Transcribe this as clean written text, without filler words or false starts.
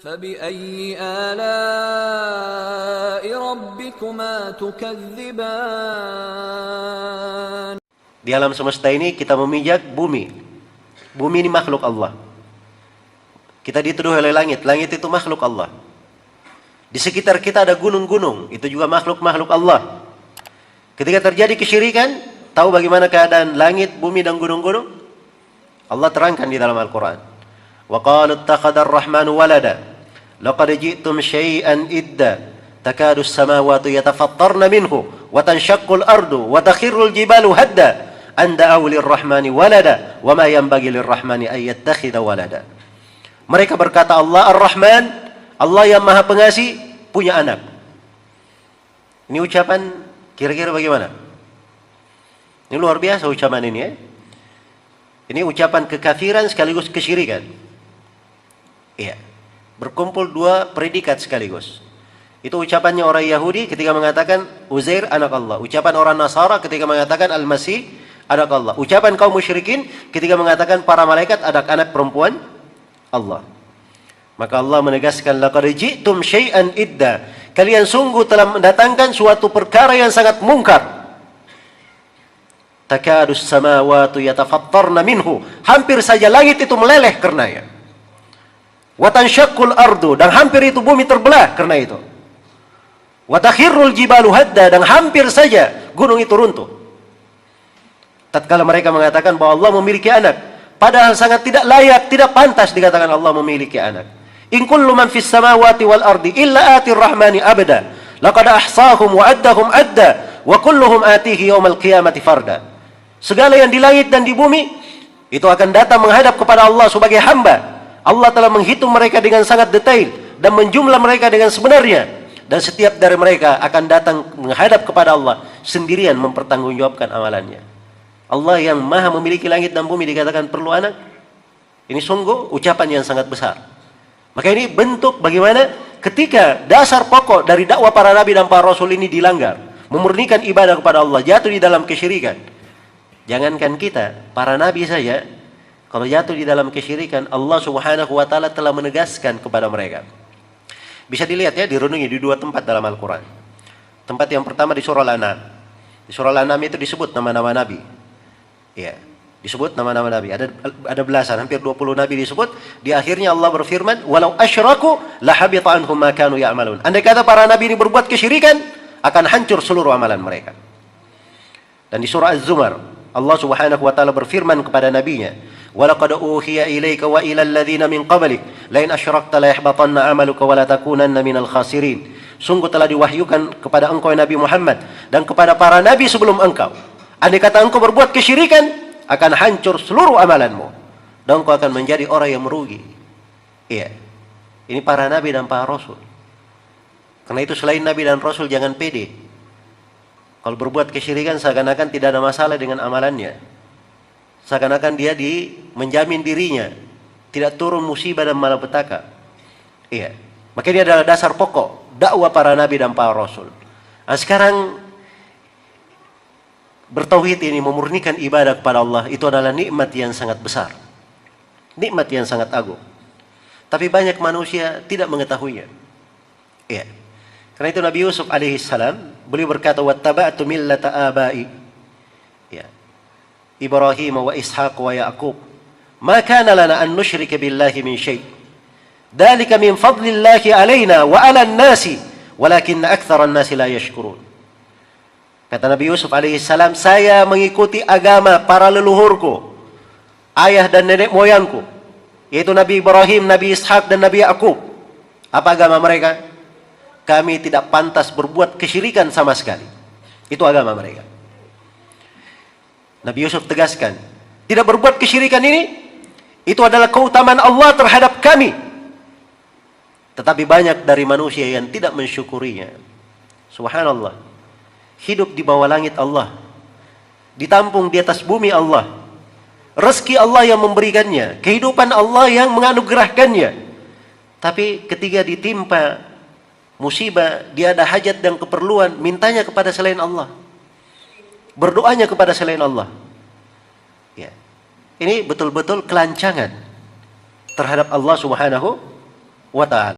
فبأي آلاء ربكما تكذبان. Di alam semesta ini kita memijak bumi. Bumi ini makhluk Allah. Kita dituduh oleh langit. Langit itu makhluk Allah. Di sekitar kita ada gunung-gunung. Itu juga makhluk-makhluk Allah. Ketika terjadi kesyirikan, tahu bagaimana keadaan langit, bumi, dan gunung-gunung? Allah terangkan di dalam Al-Quran. وَقَالُوا اتَّخَذَ الرَّحْمَنُ وَلَدًا لقد جئتم شيئا إدا تكاد السماوات يتفطرن منه وتنشق الأرض وتخر الجبال هدا أن دعوا للرحمن ولدا وما ينبغي للرحمن أن يتخذ ولدا. Mereka berkata Allah Ar-Rahman, Allah yang Maha Pengasih, punya anak. Ini ucapan kira-kira bagaimana? Ini luar biasa ucapan ini ya. Ini ucapan kekafiran sekaligus kesyirikan. Iya. Berkumpul dua predikat sekaligus. Itu ucapannya orang Yahudi ketika mengatakan Uzair anak Allah. Ucapan orang Nasara ketika mengatakan Al-Masih anak Allah. Ucapan kaum musyrikin ketika mengatakan para malaikat anak perempuan Allah. Maka Allah menegaskan laqad ji'tum syai'an idda. Kalian sungguh telah mendatangkan suatu perkara yang sangat mungkar. Takadus samawati yatafattarna minhu. Hampir saja langit itu meleleh karenanya. Watansyaqqul ardu, dan hampir itu bumi terbelah karena itu. Watakhirrul jibalu hadda, dan hampir saja gunung itu runtuh. Tatkala mereka mengatakan bahwa Allah memiliki anak, padahal sangat tidak layak, tidak pantas dikatakan Allah memiliki anak. In kullu man fis samawati wal ardi illa atir rahmani abada. Laqad ahsahum wa addahum adda wa kulluhum atihi yaumal qiyamati farda. Segala yang di langit dan di bumi itu akan datang menghadap kepada Allah sebagai hamba. Allah telah menghitung mereka dengan sangat detail dan menjumlah mereka dengan sebenarnya, dan setiap dari mereka akan datang menghadap kepada Allah sendirian mempertanggungjawabkan amalannya. Allah yang Maha memiliki langit dan bumi dikatakan perlu anak. Ini sungguh ucapan yang sangat besar. Maka ini bentuk bagaimana ketika dasar pokok dari dakwah para nabi dan para rasul ini dilanggar, memurnikan ibadah kepada Allah, jatuh di dalam kesyirikan. Jangankan kita, para nabi saja kalau jatuh di dalam kesyirikan, Allah Subhanahu wa taala telah menegaskan kepada mereka. Bisa dilihat ya, direnungi di dua tempat dalam Al-Qur'an. Tempat yang pertama di surah Al-An'am. Di surah Al-An'am itu disebut nama-nama nabi. Ya, disebut nama-nama nabi. Ada belasan, hampir 20 nabi disebut. Di akhirnya Allah berfirman, "Walau asyraku lahabita anhum ma kanu ya'malun." Andai kata para nabi ini berbuat kesyirikan, akan hancur seluruh amalan mereka. Dan di surah Az-Zumar, Allah Subhanahu wa taala berfirman kepada nabinya, "Walaqad uhiya ilaika wa ilal ladzina min qablik la in asyrakta la yahbatanna 'amaluka wa la takunanna minal khasirin." Sungguh telah diwahyukan kepada engkau Nabi Muhammad dan kepada para nabi sebelum engkau. Andai kata engkau berbuat kesyirikan, akan hancur seluruh amalanmu dan engkau akan menjadi orang yang merugi. Iya. Ini para nabi dan para rasul. Karena itu selain nabi dan rasul jangan pede. Kalau berbuat kesyirikan seakan-akan tidak ada masalah dengan amalannya. Seakan-akan dia menjamin dirinya tidak turun musibah dan malapetaka. Iya. Maka ini adalah dasar pokok dakwah para nabi dan para rasul. Nah, sekarang bertauhid ini, memurnikan ibadah kepada Allah, itu adalah nikmat yang sangat besar. Nikmat yang sangat agung. Tapi banyak manusia tidak mengetahuinya. Iya. Karena itu Nabi Yusuf alaihissalam, beliau berkata, "Wattaba'tu millata abai." Ya. Ibrahim wa Ishaq wa Yaqub. Ma kana lana an nusyrika billahi min syai'. Dzalika min fadlillahi alaina wa 'alan nasi, walakinna aktsaran nasi la yashkurun. Kata Nabi Yusuf alaihissalam, saya mengikuti agama para leluhurku, ayah dan nenek moyangku, yaitu Nabi Ibrahim, Nabi Ishaq dan Nabi Yaqub. Apa agama mereka? Kami tidak pantas berbuat kesyirikan sama sekali. Itu agama mereka. Nabi Yusuf tegaskan, tidak berbuat kesyirikan ini, itu adalah keutamaan Allah terhadap kami. Tetapi banyak dari manusia yang tidak mensyukurinya. Subhanallah. Hidup di bawah langit Allah, ditampung di atas bumi Allah, rezeki Allah yang memberikannya, kehidupan Allah yang menganugerahkannya. Tapi ketika ditimpa musibah, dia ada hajat dan keperluan, mintanya kepada selain Allah, berdoanya kepada selain Allah. Ya. Ini betul-betul kelancangan terhadap Allah Subhanahu wa ta'ala.